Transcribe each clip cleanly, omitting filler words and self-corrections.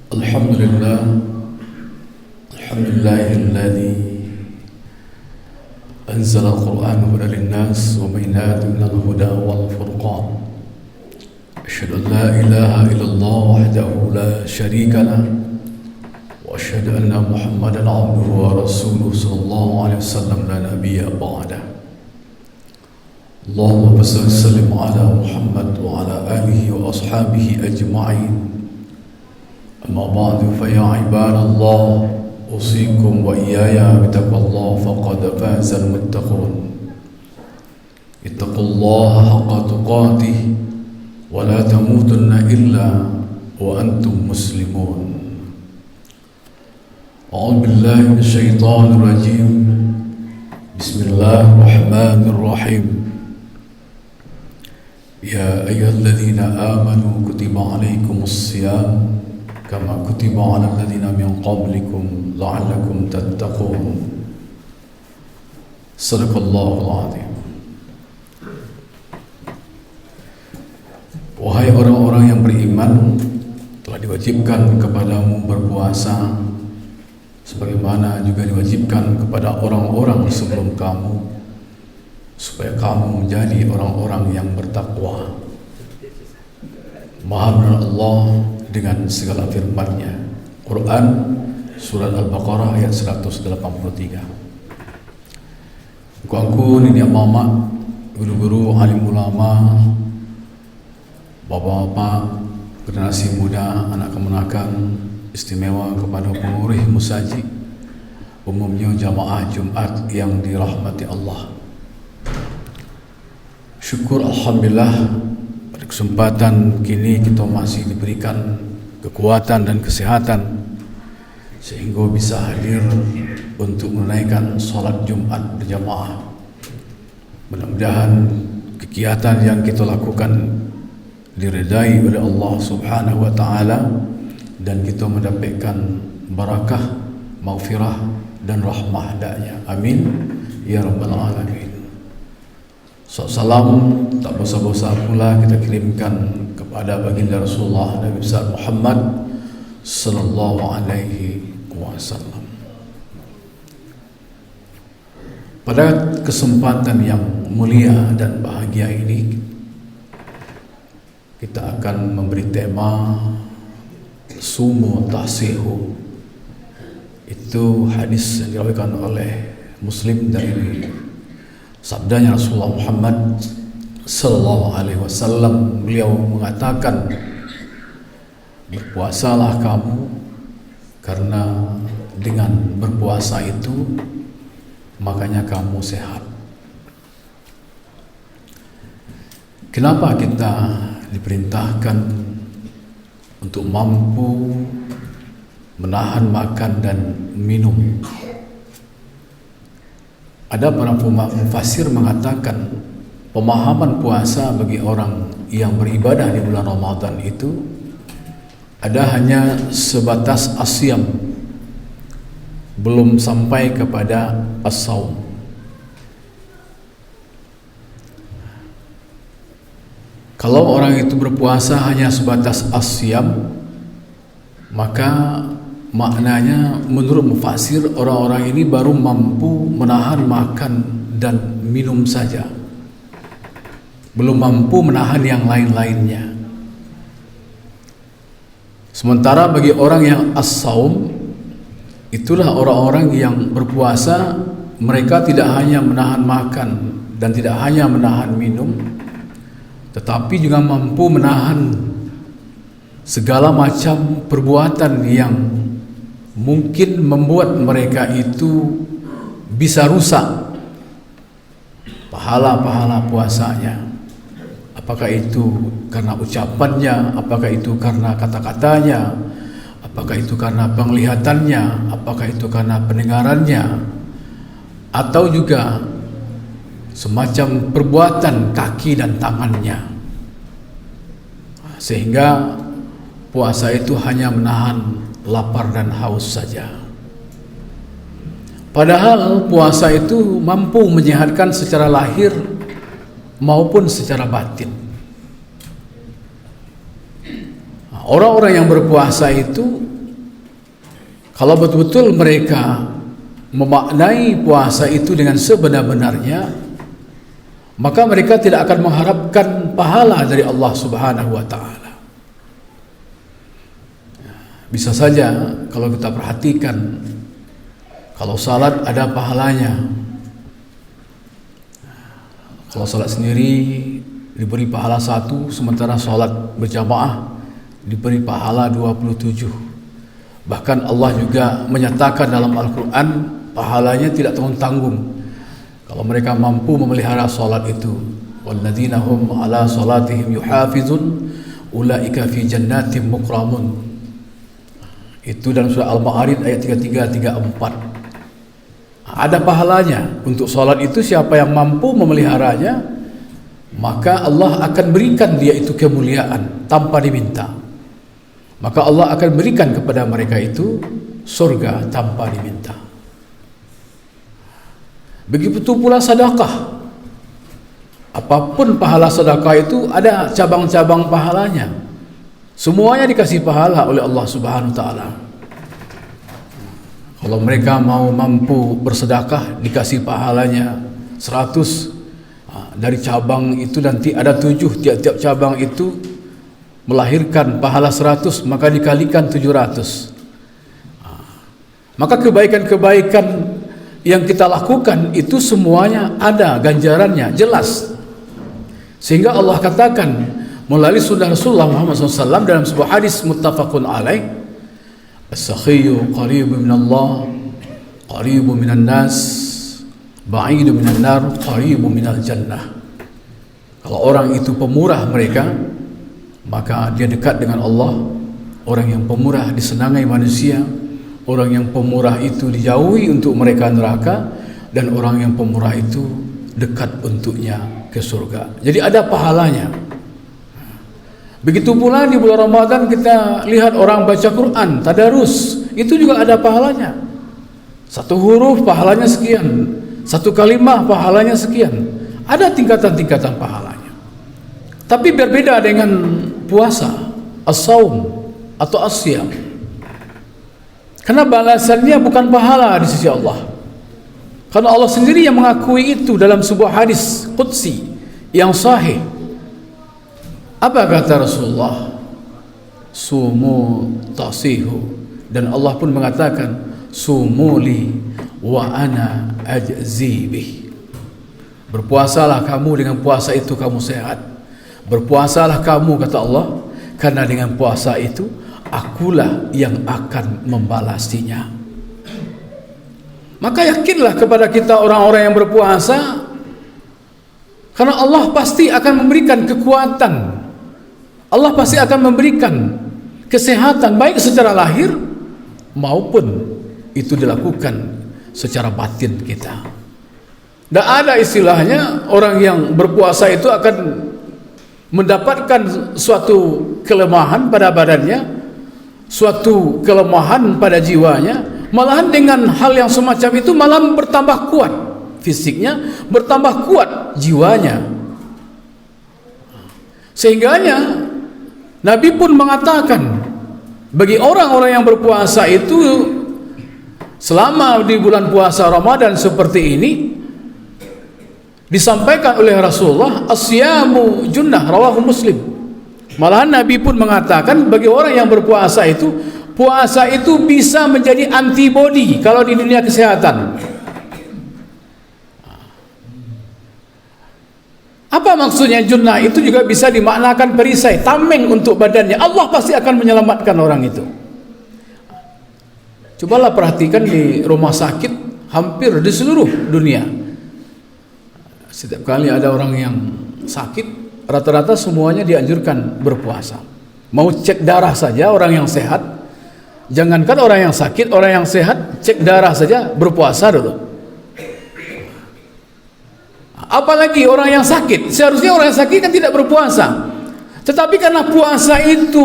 Alhamdulillah, alhamdulillahilladzi anzala al-Qur'ana hudan lin-nas wa bayyinatin minal huda wal furqan. Asyhadu an la ilaha illallah wahdahu la syarika lah wa asyhadu anna Muhammadan abduhu wa rasuluhu sallallahu alaihi wasallam la nabiyya ba'da. Allahumma salli wa sallim ala Muhammad wa ala alihi wa ashabihi ajma'in. أما بعد فيا عباد الله أوصيكم وإياي بتقوى الله فقد فاز المتقون. اتقوا الله حق تقاته ولا تموتن إلا وأنتم مسلمون. أعوذ بالله من الشيطان الرجيم. بسم الله الرحمن الرحيم. يا أيها الذين آمنوا كتب عليكم الصيام كما كتب على الذين من قبلكم لعلكم تتقون. صدق الله العظيم. Wahai orang-orang yang beriman, telah diwajibkan kepadamu berpuasa sebagaimana juga diwajibkan kepada orang-orang sebelum kamu, supaya kamu menjadi orang-orang yang bertakwa. Maha benar Allah dengan segala firman-Nya. Quran Surat Al-Baqarah ayat 183. Aku ini mama, guru-guru, alim ulama, bapak-bapak, generasi muda, anak kemenakan, istimewa kepada pengurus musajid, umumnya jamaah Jumat yang dirahmati Allah. Syukur alhamdulillah, kesempatan kini kita masih diberikan kekuatan dan kesehatan sehingga bisa hadir untuk menunaikan salat Jumat berjamaah. Mudah-mudahan kegiatan yang kita lakukan diridai oleh Allah Subhanahu wa taala dan kita mendapatkan barakah, maghfirah dan rahmah danya. Amin ya rabbal alamin. Salam tak bosa-bosa pula kita kirimkan kepada baginda Rasulullah Nabi besar Muhammad sallallahu alaihi wasallam. Pada kesempatan yang mulia dan bahagia ini, kita akan memberi tema Sumu Tasihu. Itu hadis yang diriwayatkan oleh Muslim dari sabdanya Rasulullah Muhammad sallallahu alaihi wasallam. Beliau mengatakan, berpuasalah kamu karena dengan berpuasa itu makanya kamu sehat. Kenapa kita diperintahkan untuk mampu menahan makan dan minum? Ada para mufassir mengatakan pemahaman puasa bagi orang yang beribadah di bulan Ramadan itu ada hanya sebatas asyam, belum sampai kepada as-saum. Kalau orang itu berpuasa hanya sebatas asyam, maka maknanya menurut mufassir orang-orang ini baru mampu menahan makan dan minum saja, belum mampu menahan yang lain-lainnya. Sementara bagi orang yang as-saum, itulah orang-orang yang berpuasa, mereka tidak hanya menahan makan dan tidak hanya menahan minum, tetapi juga mampu menahan segala macam perbuatan yang mungkin membuat mereka itu bisa rusak pahala-pahala puasanya. Apakah itu karena ucapannya, apakah itu karena kata-katanya, apakah itu karena penglihatannya, apakah itu karena pendengarannya, atau juga semacam perbuatan kaki dan tangannya. Sehingga puasa itu hanya menahan lapar dan haus saja. Padahal puasa itu mampu menyehatkan secara lahir maupun secara batin. Orang-orang yang berpuasa itu Kalau betul-betul mereka memaknai puasa itu dengan sebenar-benarnya, maka mereka tidak akan mengharapkan pahala dari Allah Subhanahu wa taala. Bisa saja kalau kita perhatikan, kalau salat ada pahalanya. Kalau salat sendiri diberi pahala 1, sementara salat berjamaah diberi pahala 27. Bahkan Allah juga menyatakan dalam Al-Quran, pahalanya tidak tanggung-tanggung kalau mereka mampu memelihara salat itu. Walladzina hum ala salatihim yuhafizun ulaika fi jannatin mukramun. Itu dalam surah Al-Ma'arij ayat 33-34. Ada pahalanya untuk salat itu. Siapa yang mampu memeliharanya, maka Allah akan berikan dia itu kemuliaan tanpa diminta. Maka Allah akan berikan kepada mereka itu surga tanpa diminta. Begitu pula sedekah. Apapun pahala sedekah itu ada cabang-cabang pahalanya. Semuanya dikasih pahala oleh Allah Subhanahu wa taala. Kalau mereka mampu bersedekah, dikasih pahalanya 100. Dari cabang itu nanti ada 7, tiap-tiap cabang itu melahirkan pahala 100, maka dikalikan 700. Maka kebaikan-kebaikan yang kita lakukan itu semuanya ada ganjarannya, jelas. Sehingga Allah katakan melalui sunnah Rasulullah Muhammad SAW dalam sebuah hadis muttafaqun alaih, as-sakhiyyu qaribun minallah, qaribun minan nas, ba'idun minan nar, qaribun minal jannah. Kalau orang itu pemurah mereka, maka dia dekat dengan Allah. Orang yang pemurah disenangi manusia, orang yang pemurah itu dijauhi untuk mereka neraka, dan orang yang pemurah itu dekat untuknya ke surga. Jadi ada pahalanya. Begitu pula di bulan Ramadan kita lihat orang baca Quran, tadarus, itu juga ada pahalanya. 1 huruf pahalanya sekian, 1 kalimah pahalanya sekian. Ada tingkatan-tingkatan pahalanya. Tapi berbeda dengan puasa, as-saum atau as-siyam. Karena balasannya bukan pahala di sisi Allah. Karena Allah sendiri yang mengakui itu dalam sebuah hadis qudsi yang sahih. Apa kata Rasulullah? Sumu tasihu. Dan Allah pun mengatakan, sumuli wa ana ajzi bih. Berpuasalah kamu, dengan puasa itu kamu sehat. Berpuasalah kamu, kata Allah, karena dengan puasa itu akulah yang akan membalasinya. Maka yakinlah kepada kita orang-orang yang berpuasa, karena Allah pasti akan memberikan kekuatan. Allah pasti akan memberikan kesehatan, baik secara lahir maupun itu dilakukan secara batin kita. Tidak ada istilahnya orang yang berpuasa itu akan mendapatkan suatu kelemahan pada badannya, suatu kelemahan pada jiwanya. Malahan dengan hal yang semacam itu malah bertambah kuat fisiknya, bertambah kuat jiwanya. Sehingganya Nabi pun mengatakan, bagi orang-orang yang berpuasa itu selama di bulan puasa Ramadan seperti ini, disampaikan oleh Rasulullah, as-siyamu junnah, rawahu Muslim. Malahan Nabi pun mengatakan, bagi orang yang berpuasa itu, puasa itu bisa menjadi antibodi kalau di dunia kesehatan. Apa maksudnya junnah? Itu juga bisa dimaknakan perisai, tameng untuk badannya. Allah pasti akan menyelamatkan orang itu. Cobalah perhatikan di rumah sakit hampir di seluruh dunia. Setiap kali ada orang yang sakit, rata-rata semuanya dianjurkan berpuasa. Mau cek darah saja orang yang sehat, jangankan orang yang sakit, orang yang sehat cek darah saja berpuasa dulu. Apalagi orang yang sakit. Seharusnya orang yang sakit kan tidak berpuasa, tetapi karena puasa itu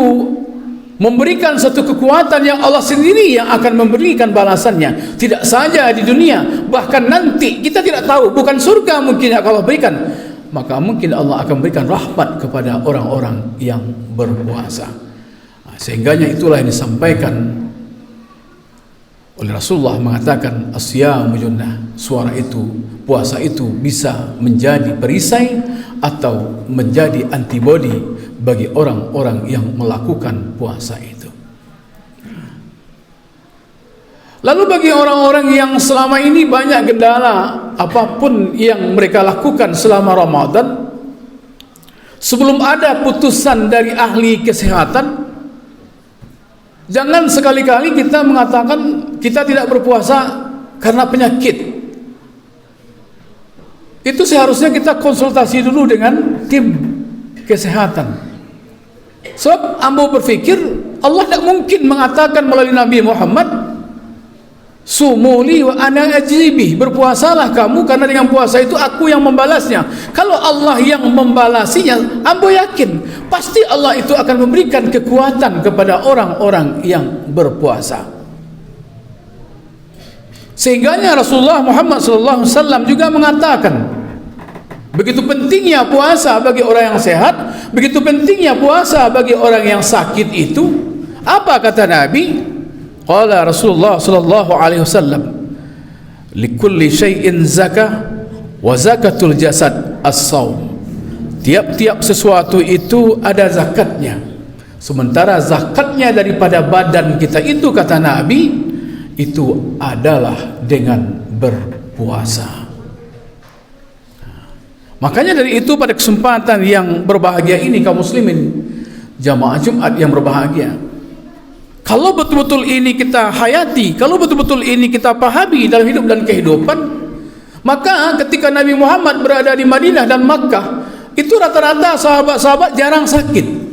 memberikan satu kekuatan yang Allah sendiri yang akan memberikan balasannya, tidak saja di dunia, bahkan nanti kita tidak tahu, bukan surga mungkin yang Allah berikan, maka mungkin Allah akan berikan rahmat kepada orang-orang yang berpuasa. Sehingganya itulah yang disampaikan, Oleh Rasulullah mengatakan, asyamu junnah, suara itu, puasa itu bisa menjadi perisai atau menjadi antibodi bagi orang-orang yang melakukan puasa itu. Lalu bagi orang-orang yang selama ini banyak kendala apapun yang mereka lakukan selama Ramadan, sebelum ada putusan dari ahli kesehatan, jangan sekali-kali kita mengatakan kita tidak berpuasa karena penyakit. Itu seharusnya kita konsultasi dulu dengan tim kesehatan. Sebab ambo berpikir Allah tidak mungkin mengatakan melalui Nabi Muhammad, sumuli wa ana ajibih, berpuasalah kamu karena dengan puasa itu aku yang membalasnya. Kalau Allah yang membalasinya, ambo yakin pasti Allah itu akan memberikan kekuatan kepada orang-orang yang berpuasa. Sehingganya Rasulullah Muhammad SAW juga mengatakan, begitu pentingnya puasa bagi orang yang sehat, begitu pentingnya puasa bagi orang yang sakit itu. Apa kata Nabi? Qala Rasulullah sallallahu alaihi wasallam, likulli syai'in zakah wa zakatul jasad as-shaum. Tiap-tiap sesuatu itu ada zakatnya. Sementara zakatnya daripada badan kita itu, kata Nabi, itu adalah dengan berpuasa. Makanya dari itu pada kesempatan yang berbahagia ini kaum muslimin, jamaah Jumat yang berbahagia, kalau betul-betul ini kita hayati, kalau betul-betul ini kita pahami dalam hidup dan kehidupan, maka ketika Nabi Muhammad berada di Madinah dan Makkah, itu rata-rata sahabat-sahabat jarang sakit.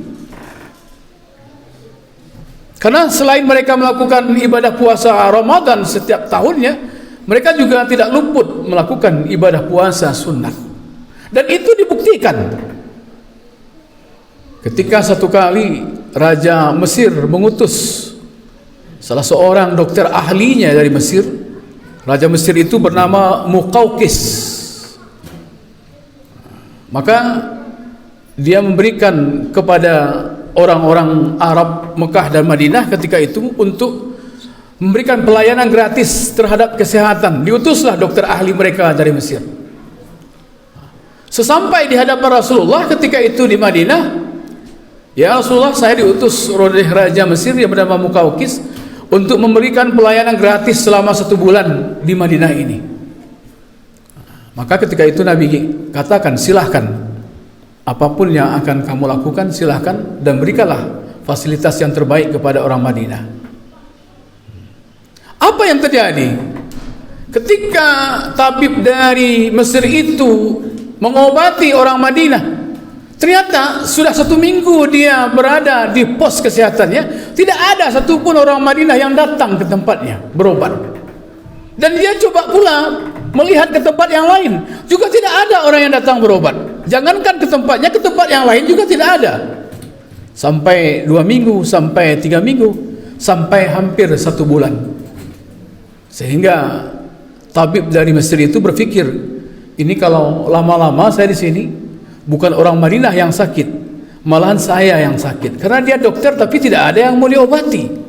Karena selain mereka melakukan ibadah puasa Ramadan setiap tahunnya, mereka juga tidak luput melakukan ibadah puasa sunnah. Dan itu dibuktikan ketika satu kali Raja Mesir mengutus salah seorang dokter ahlinya dari Mesir. Raja Mesir itu bernama Muqawqis. Maka dia memberikan kepada orang-orang Arab Mekah dan Madinah ketika itu untuk memberikan pelayanan gratis terhadap kesehatan. Diutuslah dokter ahli mereka dari Mesir. Sesampai di hadapan Rasulullah ketika itu di Madinah, ya Rasulullah, saya diutus oleh Raja Mesir yang bernama Muqawqis untuk memberikan pelayanan gratis selama 1 bulan di Madinah ini. Maka ketika itu Nabi katakan, silahkan, apapun yang akan kamu lakukan silahkan, dan berikanlah fasilitas yang terbaik kepada orang Madinah. Apa yang terjadi? Ketika tabib dari Mesir itu mengobati orang Madinah, ternyata sudah 1 minggu dia berada di pos kesehatannya, tidak ada satupun orang Madinah yang datang ke tempatnya berobat. Dan dia coba pula melihat ke tempat yang lain, juga tidak ada orang yang datang berobat. Jangankan ke tempatnya, ke tempat yang lain juga tidak ada. Sampai 2 minggu, sampai 3 minggu, sampai hampir 1 bulan. Sehingga tabib dari Mesir itu berpikir, ini kalau lama-lama saya di sini, bukan orang Madinah yang sakit, malahan saya yang sakit. Karena dia dokter tapi tidak ada yang mau diobati.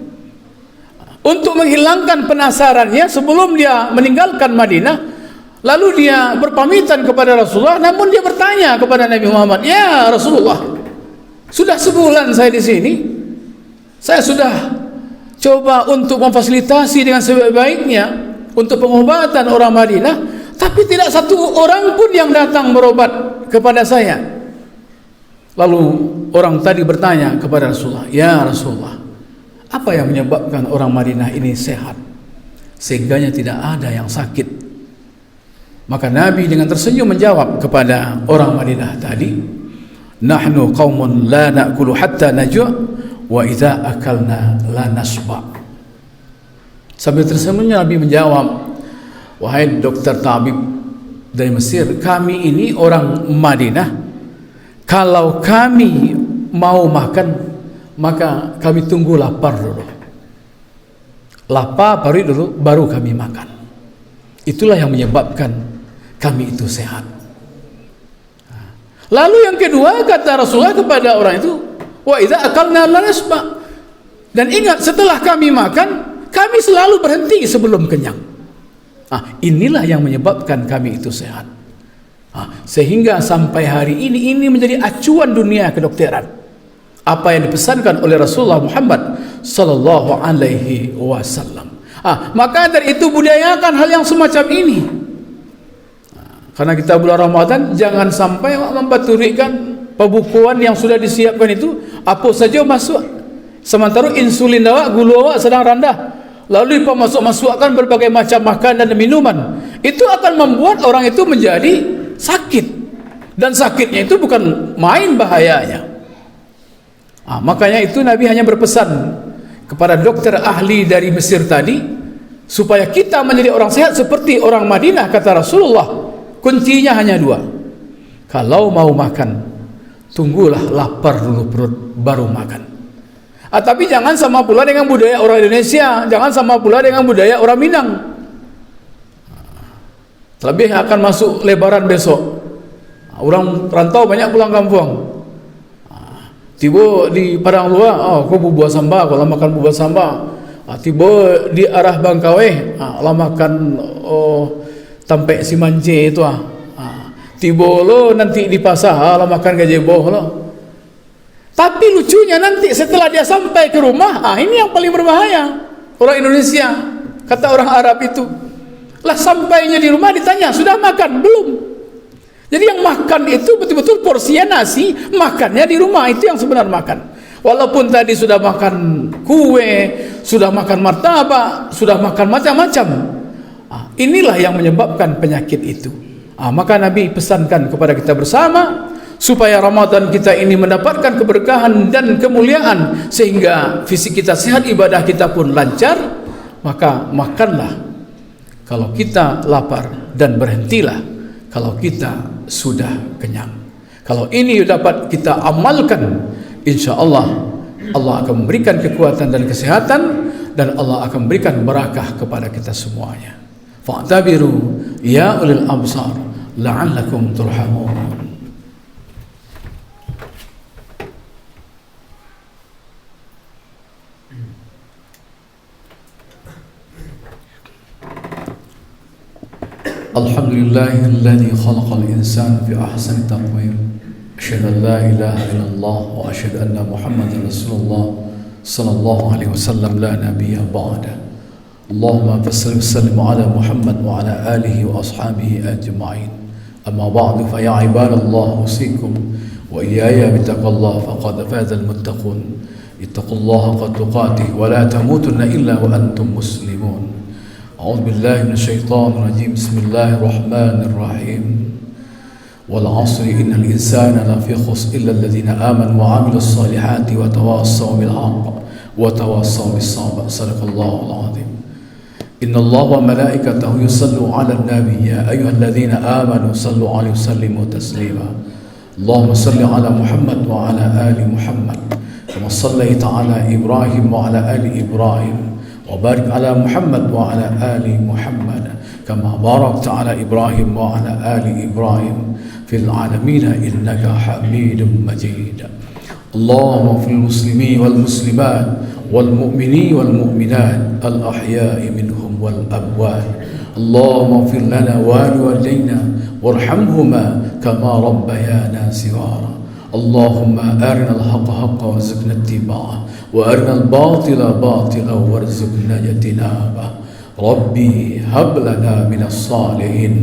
Untuk menghilangkan penasarannya, sebelum dia meninggalkan Madinah, lalu dia berpamitan kepada Rasulullah, namun dia bertanya kepada Nabi Muhammad, ya Rasulullah, sudah sebulan saya di sini, saya sudah coba untuk memfasilitasi dengan sebaik-baiknya untuk pengobatan orang Madinah, tapi tidak satu orang pun yang datang berobat kepada saya. Lalu orang tadi bertanya kepada Rasulullah, ya Rasulullah, apa yang menyebabkan orang Madinah ini sehat sehingganya tidak ada yang sakit? Maka Nabi dengan tersenyum menjawab kepada orang Madinah tadi, nahnu qaumun la na'kulu hatta najua wa idza akalna la nasba. Sambil tersenyum Nabi menjawab, wahai dokter tabib dari Mesir, kami ini orang Madinah, kalau kami mau makan, maka kami tunggu lapar dulu. Lapar dulu, baru kami makan. Itulah yang menyebabkan kami itu sehat. Lalu yang kedua, kata Rasulullah kepada orang itu, wa idza akalna la nasba. Dan ingat, setelah kami makan, kami selalu berhenti sebelum kenyang. Inilah yang menyebabkan kami itu sehat. Sehingga sampai hari ini menjadi acuan dunia kedokteran. Apa yang dipesankan oleh Rasulullah Muhammad sallallahu alaihi wasallam. Maka dari itu budayakan hal yang semacam ini. Karena kita bulan Ramadan, jangan sampai membaturikan pembukuan yang sudah disiapkan itu apa saja masuk. Sementara insulin awak, gula awak sedang rendah, lalu dimasuk-masukkan berbagai macam makanan dan minuman. Itu akan membuat orang itu menjadi sakit, dan sakitnya itu bukan main bahayanya. Makanya itu Nabi hanya berpesan kepada dokter ahli dari Mesir tadi, supaya kita menjadi orang sehat seperti orang Madinah. Kata Rasulullah, kuncinya hanya 2. Kalau mau makan, tunggulah lapar dulu perut, baru makan. Tapi jangan sama pula dengan budaya orang Indonesia, jangan sama pula dengan budaya orang Minang. Terlebih akan masuk Lebaran besok, orang rantau banyak pulang kampung. Tiba di Padang luar, kau bubur sambal, kalau makan bubur sambal. Tiba di arah Bangkaweh, lah makan tampek si manje itu. Tiba lo nanti di pasar, lah makan gajebo lo. Tapi lucunya nanti setelah dia sampai ke rumah, ini yang paling berbahaya. Orang Indonesia, kata orang Arab itu, lah sampainya di rumah ditanya, sudah makan? Belum. Jadi yang makan itu betul-betul porsinya nasi, makannya di rumah, itu yang sebenar makan. Walaupun tadi sudah makan kue, sudah makan martabak, sudah makan macam-macam. Inilah yang menyebabkan penyakit itu. Maka Nabi pesankan kepada kita bersama, supaya Ramadan kita ini mendapatkan keberkahan dan kemuliaan, sehingga fisik kita sehat, ibadah kita pun lancar. Maka makanlah kalau kita lapar, dan berhentilah kalau kita sudah kenyang. Kalau ini dapat kita amalkan, insya Allah Allah akan memberikan kekuatan dan kesehatan, dan Allah akan memberikan barakah kepada kita semuanya. Fa'tabiru ya ulil absar la'allakum turhamun. Alhamdulillahilladzi khalaqal insana fi ahsani taqwim. Asyhadu an la ilaha illallah wa asyhadu anna Muhammadar Rasulullah sallallahu alaihi wasallam la nabiyya ba'da. Allahumma salli wa sallim ala Muhammad wa ala alihi wa ashabihi ajma'in. Amma ba'du, fa ya ibadallah usikum wa iyaya bittaqwallah faqad faza al-muttaqun. Ittaqullaha haqqa tuqatih wa la tamutunna illa wa antum muslimun. أعوذ بالله من الشيطان الرجيم. بسم الله الرحمن الرحيم. والعصر إن الإنسان لفي خسر إلا الذين آمنوا وعملوا الصالحات وتواصوا بالحق وتواصوا بالصبر. صدق الله العظيم. إن الله وملائكته يصلوا على النبي يا أيها الذين آمنوا صلوا عليه وسلموا تسليما. اللهم صل على محمد وعلى آل محمد كما صليت على إبراهيم وعلى آل إبراهيم وبارك على محمد وعلى آل محمد كما باركت على إبراهيم وعلى آل إبراهيم في العالمين إنك حميد مجيد. اللهم اغفر للمسلمين والمسلمات والمؤمنين والمؤمنات الأحياء منهم والأموات. اللهم اغفر لنا ولوالدينا وارحمهما كما ربيانا صغارا. اللهم أرنا الحق حقا وارزقنا اتباعه وأرنا الباطل باطلا وارزقنا اجتنابه. ربي هب لنا من الصالحين.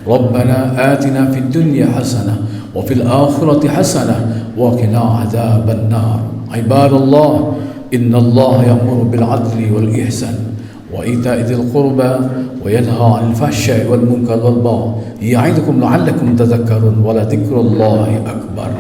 ربنا آتنا في الدنيا حسنة وفي الآخرة حسنة وقنا عذاب النار. عباد الله، إن الله يأمر بالعدل والإحسان وإيتاء ذي القربى وينهى عن الفحشاء والمنكر والبغي يعظكم لعلكم تذكرون ولذكر الله أكبر.